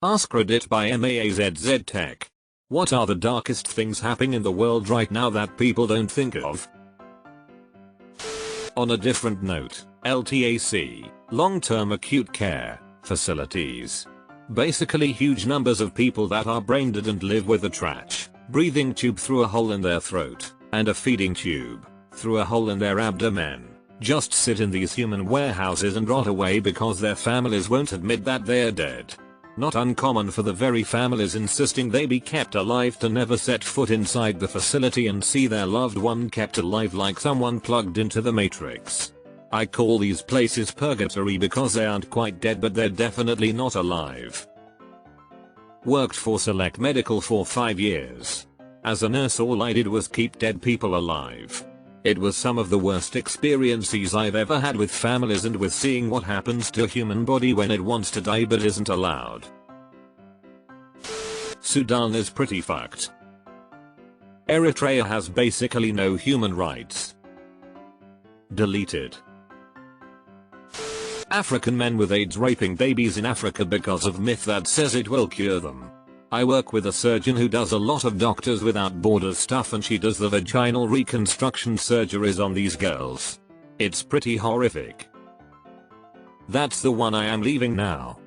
AskReddit by MAZZ Tech. What are the darkest things happening in the world right now that people don't think of? On a different note, LTAC, long-term acute care facilities. Basically huge numbers of people that are brain dead and live with a trach, breathing tube through a hole in their throat, and a feeding tube through a hole in their abdomen. Just sit in these human warehouses and rot away because their families won't admit that they're dead. Not uncommon for the very families insisting they be kept alive to never set foot inside the facility and see their loved one kept alive like someone plugged into the Matrix. I call these places purgatory because they aren't quite dead, but they're definitely not alive. Worked for Select Medical for 5 years. As a nurse, all I did was keep dead people alive. It was some of the worst experiences I've ever had with families and with seeing what happens to a human body when it wants to die but isn't allowed. Sudan is pretty fucked. Eritrea has basically no human rights. Deleted. African men with AIDS raping babies in Africa because of myth that says it will cure them. I work with a surgeon who does a lot of Doctors Without Borders stuff, and she does the vaginal reconstruction surgeries on these girls. It's pretty horrific. That's the one I am leaving now.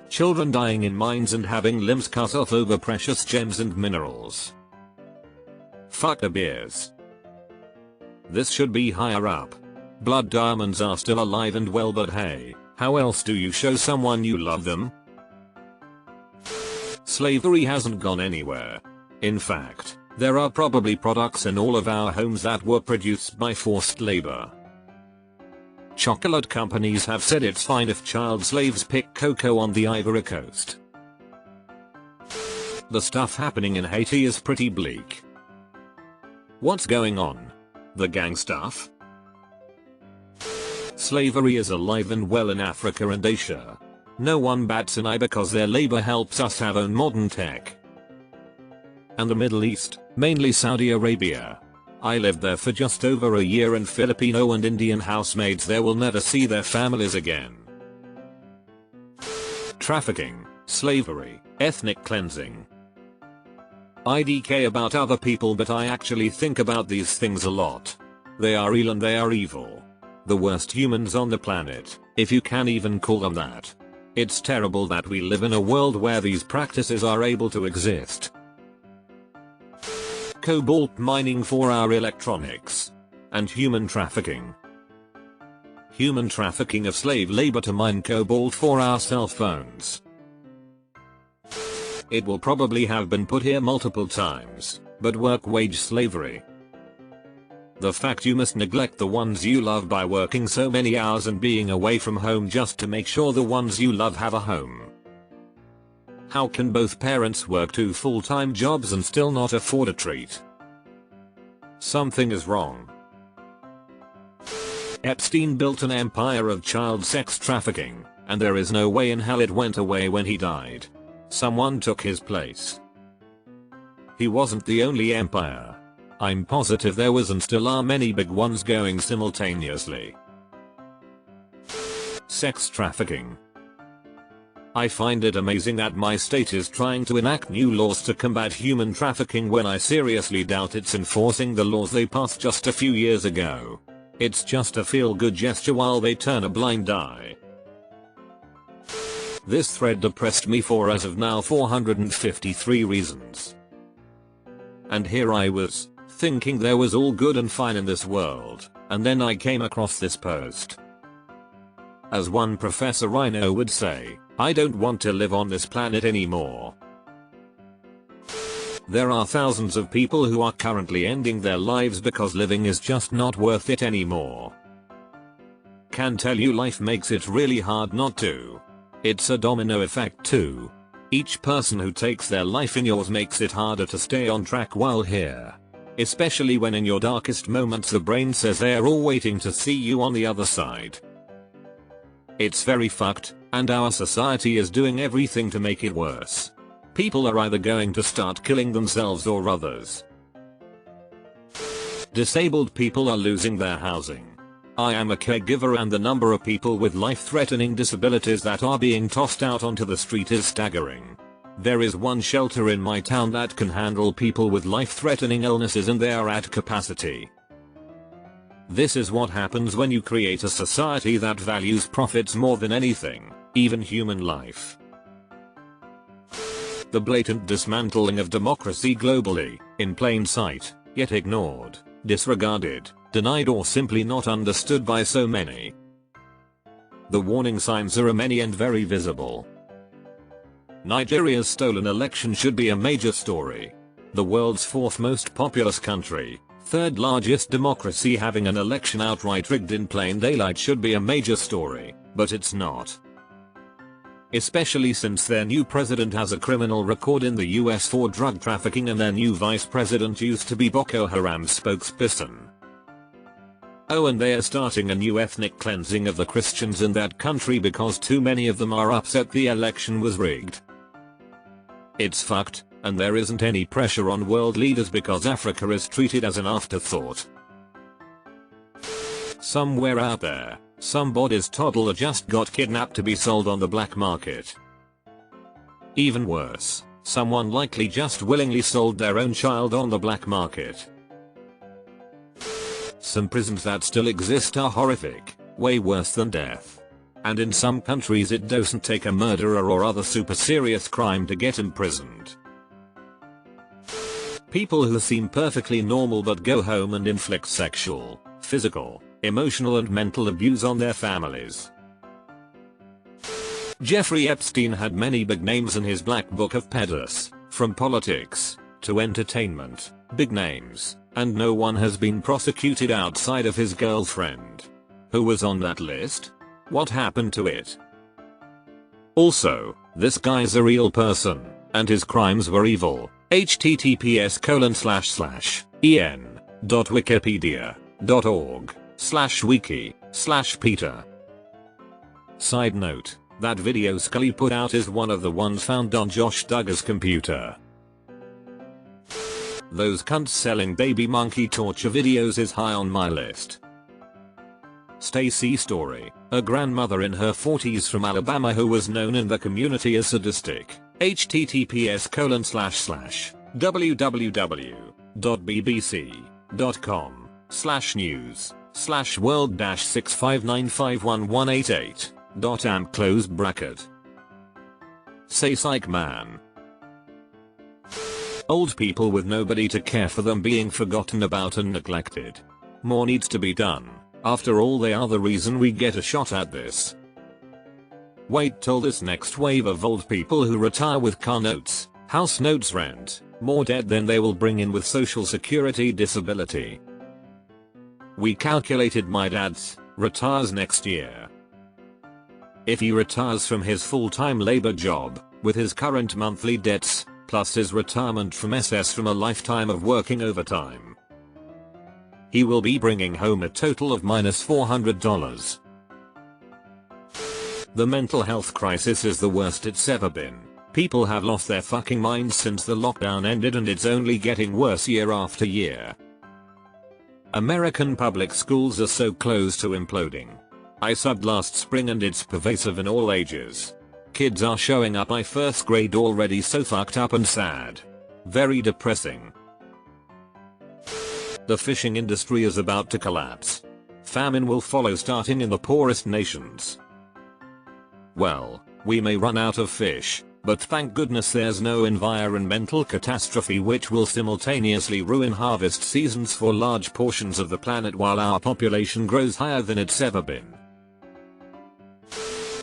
Children dying in mines and having limbs cut off over precious gems and minerals. Fuck the beers. This should be higher up. Blood diamonds are still alive and well, but hey, how else do you show someone you love them? Slavery hasn't gone anywhere. In fact, there are probably products in all of our homes that were produced by forced labor. Chocolate companies have said it's fine if child slaves pick cocoa on the Ivory Coast. The stuff happening in Haiti is pretty bleak. What's going on? The gang stuff? Slavery is alive and well in Africa and Asia. No one bats an eye because their labor helps us have own modern tech. And the Middle East, mainly Saudi Arabia. I lived there for just over a year, and Filipino and Indian housemaids there will never see their families again. Trafficking, slavery, ethnic cleansing. I DK about other people, but I actually think about these things a lot. They are real and they are evil. The worst humans on the planet, if you can even call them that. It's terrible that we live in a world where these practices are able to exist. Cobalt mining for our electronics. And human trafficking. Human trafficking of slave labor to mine cobalt for our cell phones. It will probably have been put here multiple times, but work wage slavery. The fact you must neglect the ones you love by working so many hours and being away from home just to make sure the ones you love have a home. How can both parents work 2 full-time jobs and still not afford a treat? Something is wrong. Epstein built an empire of child sex trafficking, and there is no way in hell it went away when he died. Someone took his place. He wasn't the only empire. I'm positive there was and still are many big ones going simultaneously. Sex trafficking. I find it amazing that my state is trying to enact new laws to combat human trafficking when I seriously doubt it's enforcing the laws they passed just a few years ago. It's just a feel-good gesture while they turn a blind eye. This thread depressed me for as of now 453 reasons. And here I was, thinking there was all good and fine in this world, and then I came across this post. As one professor I know would say, I don't want to live on this planet anymore. There are thousands of people who are currently ending their lives because living is just not worth it anymore. Can tell you life makes it really hard not to. It's a domino effect too. Each person who takes their life in yours makes it harder to stay on track while here. Especially when in your darkest moments the brain says they're all waiting to see you on the other side. It's very fucked, and our society is doing everything to make it worse. People are either going to start killing themselves or others. Disabled people are losing their housing. I am a caregiver and the number of people with life-threatening disabilities that are being tossed out onto the street is staggering. There is one shelter in my town that can handle people with life-threatening illnesses and they are at capacity. This is what happens when you create a society that values profits more than anything, even human life. The blatant dismantling of democracy globally, in plain sight, yet ignored, disregarded, denied or simply not understood by so many. The warning signs are many and very visible. Nigeria's stolen election should be a major story. The world's fourth most populous country, third largest democracy having an election outright rigged in plain daylight should be a major story, but it's not. Especially since their new president has a criminal record in the US for drug trafficking and their new vice president used to be Boko Haram's spokesperson. Oh, and they are starting a new ethnic cleansing of the Christians in that country because too many of them are upset the election was rigged. It's fucked, and there isn't any pressure on world leaders because Africa is treated as an afterthought. Somewhere out there, somebody's toddler just got kidnapped to be sold on the black market. Even worse, someone likely just willingly sold their own child on the black market. Some prisons that still exist are horrific, way worse than death. And in some countries it doesn't take a murderer or other super serious crime to get imprisoned. People who seem perfectly normal but go home and inflict sexual, physical, emotional and mental abuse on their families. Jeffrey Epstein had many big names in his black book of pedos, from politics to entertainment, big names, and no one has been prosecuted outside of his girlfriend. Who was on that list? What happened to it? Also, this guy's a real person, and his crimes were evil. https://en.wikipedia.org/wiki/Peter. Side note, that video Scully put out is one of the ones found on Josh Duggar's computer. Those cunts selling baby monkey torture videos is high on my list. Stacy Story, a grandmother in her 40s from Alabama who was known in the community as sadistic. https://www.bbc.com/news/world-6595118.amp close bracket. Say psych man. Old people with nobody to care for them being forgotten about and neglected. More needs to be done. After all, they are the reason we get a shot at this. Wait till this next wave of old people who retire with car notes, house notes, rent, more debt than they will bring in with social security disability. We calculated my dad's retires next year. If he retires from his full-time labor job, with his current monthly debts, plus his retirement from SS from a lifetime of working overtime, he will be bringing home a total of -$400. The mental health crisis is the worst it's ever been. People have lost their fucking minds since the lockdown ended and it's only getting worse year after year. American public schools are so close to imploding. I subbed last spring and it's pervasive in all ages. Kids are showing up by first grade already so fucked up and sad. Very depressing. The fishing industry is about to collapse. Famine will follow starting in the poorest nations. Well, we may run out of fish, but thank goodness there's no environmental catastrophe which will simultaneously ruin harvest seasons for large portions of the planet while our population grows higher than it's ever been.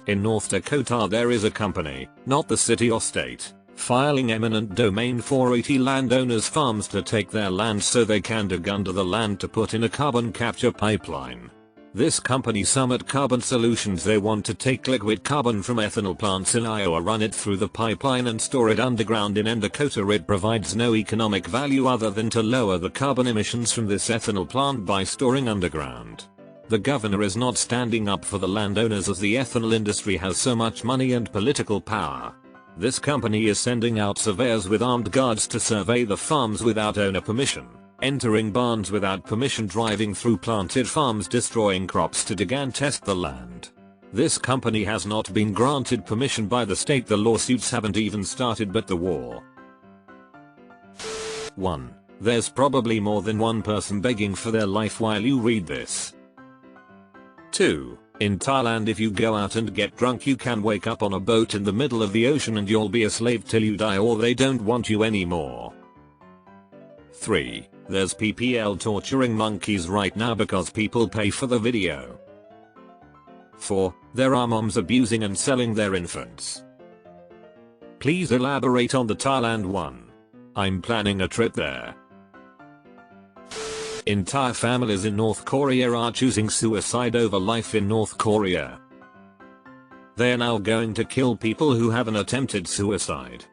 In North Dakota there is a company, not the city or state, filing eminent domain for 80 landowners' farms to take their land so they can dig under the land to put in a carbon capture pipeline. This company Summit Carbon Solutions, they want to take liquid carbon from ethanol plants in Iowa, run it through the pipeline and store it underground in Dakota. It provides no economic value other than to lower the carbon emissions from this ethanol plant by storing underground. The governor is not standing up for the landowners as the ethanol industry has so much money and political power. This company is sending out surveyors with armed guards to survey the farms without owner permission. entering barns without permission, driving through planted farms, destroying crops to dig and test the land. This company has not been granted permission by the state. The lawsuits haven't even started, but the war. 1. There's probably more than one person begging for their life while you read this. 2. In Thailand, if you go out and get drunk, you can wake up on a boat in the middle of the ocean and you'll be a slave till you die, or they don't want you anymore. 3. There's PPL torturing monkeys right now because people pay for the video. 4. There are moms abusing and selling their infants. Please elaborate on the Thailand one. I'm planning a trip there. Entire families in North Korea are choosing suicide over life in North Korea. They are now going to kill people who have an attempted suicide.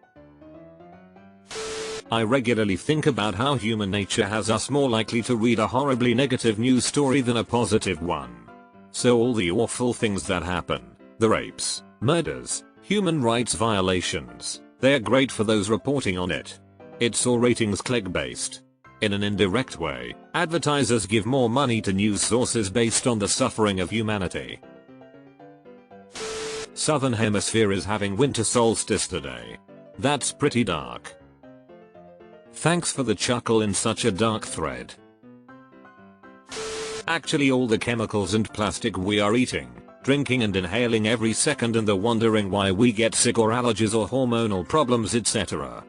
I regularly think about how human nature has us more likely to read a horribly negative news story than a positive one. So all the awful things that happen, the rapes, murders, human rights violations, they're great for those reporting on it. It's all ratings click-based. In an indirect way, advertisers give more money to news sources based on the suffering of humanity. Southern Hemisphere is having winter solstice today. That's pretty dark. Thanks for the chuckle in such a dark thread. Actually, all the chemicals and plastic we are eating, drinking and inhaling every second, and the wondering why we get sick or allergies or hormonal problems, etc.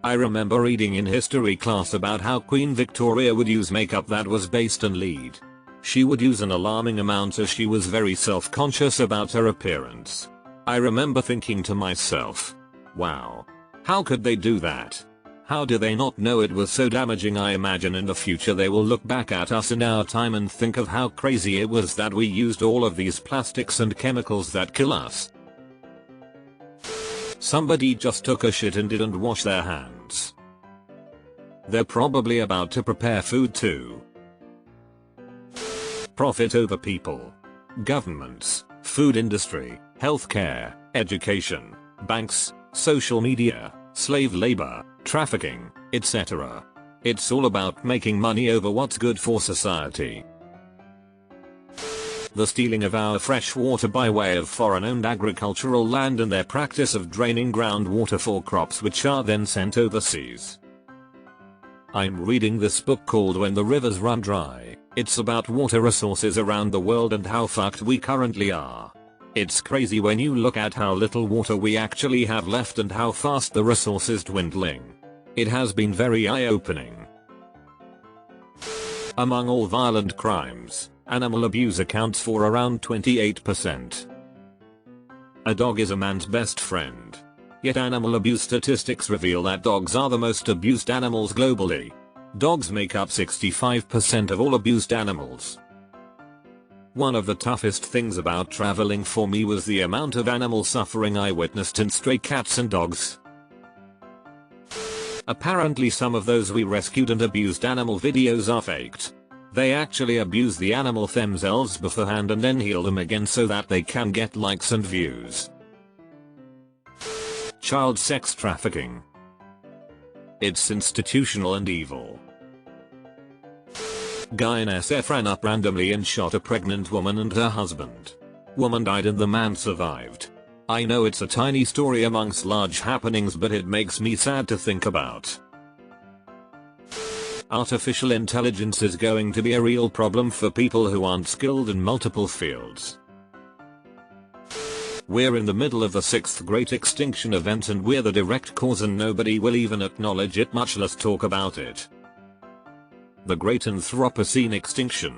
I remember reading in history class about how Queen Victoria would use makeup that was based on lead. She would use an alarming amount as she was very self-conscious about her appearance. I remember thinking to myself, wow, how could they do that? How do they not know it was so damaging? I imagine in the future they will look back at us in our time and think of how crazy it was that we used all of these plastics and chemicals that kill us. Somebody just took a shit and didn't wash their hands. They're probably about to prepare food too. Profit over people. Governments, food industry, healthcare, education, banks, social media, slave labor, trafficking, etc. It's all about making money over what's good for society. The stealing of our fresh water by way of foreign-owned agricultural land and their practice of draining groundwater for crops which are then sent overseas. I'm reading this book called When the Rivers Run Dry. It's about water resources around the world and how fucked we currently are. It's crazy when you look at how little water we actually have left and how fast the resource is dwindling. It has been very eye-opening. Among all violent crimes, animal abuse accounts for around 28%. A dog is a man's best friend. Yet animal abuse statistics reveal that dogs are the most abused animals globally. Dogs make up 65% of all abused animals. One of the toughest things about traveling for me was the amount of animal suffering I witnessed in stray cats and dogs. Apparently some of those we rescued and abused animal videos are faked. They actually abuse the animal themselves beforehand and then heal them again so that they can get likes and views. Child sex trafficking. It's institutional and evil. Guy in SF ran up randomly and shot a pregnant woman and her husband. Woman died and the man survived. I know it's a tiny story amongst large happenings, but it makes me sad to think about. Artificial intelligence is going to be a real problem for people who aren't skilled in multiple fields. We're in the middle of the 6th Great Extinction Event and we're the direct cause, and nobody will even acknowledge it, much less talk about it. The Great Anthropocene Extinction.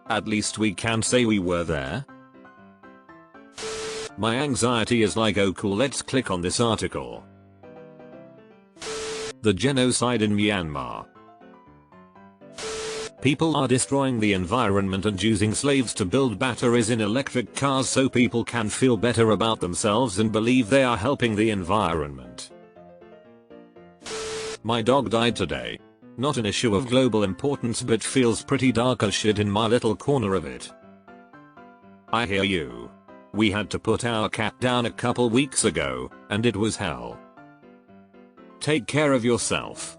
At least we can say we were there. My anxiety is like, oh cool, let's click on this article. The genocide in Myanmar. People are destroying the environment and using slaves to build batteries in electric cars so people can feel better about themselves and believe they are helping the environment. My dog died today. Not an issue of global importance, but feels pretty dark as shit in my little corner of it. I hear you. We had to put our cat down a couple weeks ago, and it was hell. Take care of yourself.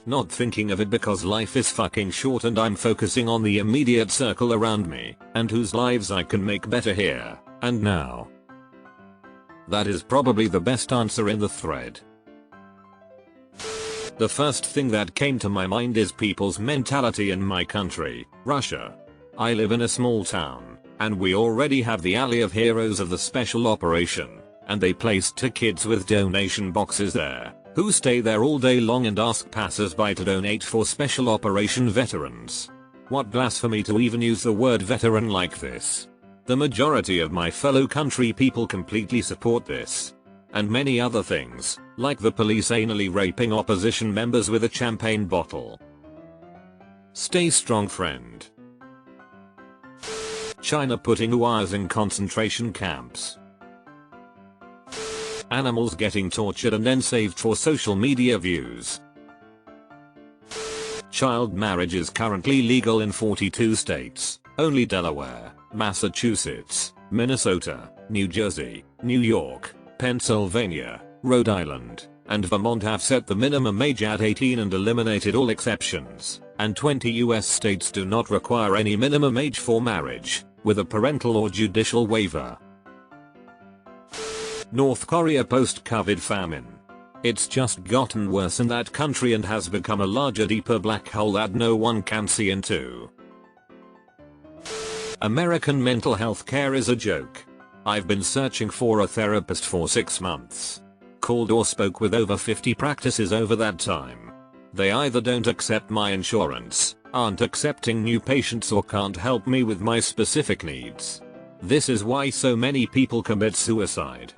Not thinking of it because life is fucking short and I'm focusing on the immediate circle around me and whose lives I can make better here and now. That is probably the best answer in the thread. The first thing that came to my mind is people's mentality in my country, Russia. I live in a small town, and we already have the alley of heroes of the special operation, and they placed two kids with donation boxes there, who stay there all day long and ask passers-by to donate for special operation veterans. What blasphemy to even use the word veteran like this. The majority of my fellow country people completely support this. And many other things, like the police anally raping opposition members with a champagne bottle. Stay strong, friend. China putting Uyghurs in concentration camps. Animals getting tortured and then saved for social media views. Child marriage is currently legal in 42 states, only Delaware, Massachusetts, Minnesota, New Jersey, New York, Pennsylvania, Rhode Island, and Vermont have set the minimum age at 18 and eliminated all exceptions, and 20 US states do not require any minimum age for marriage, with a parental or judicial waiver. North Korea post-COVID famine. It's just gotten worse in that country and has become a larger, deeper black hole that no one can see into. American mental health care is a joke. I've been searching for a therapist for 6 months. Called or spoke with over 50 practices over that time. They either don't accept my insurance, aren't accepting new patients, or can't help me with my specific needs. This is why so many people commit suicide.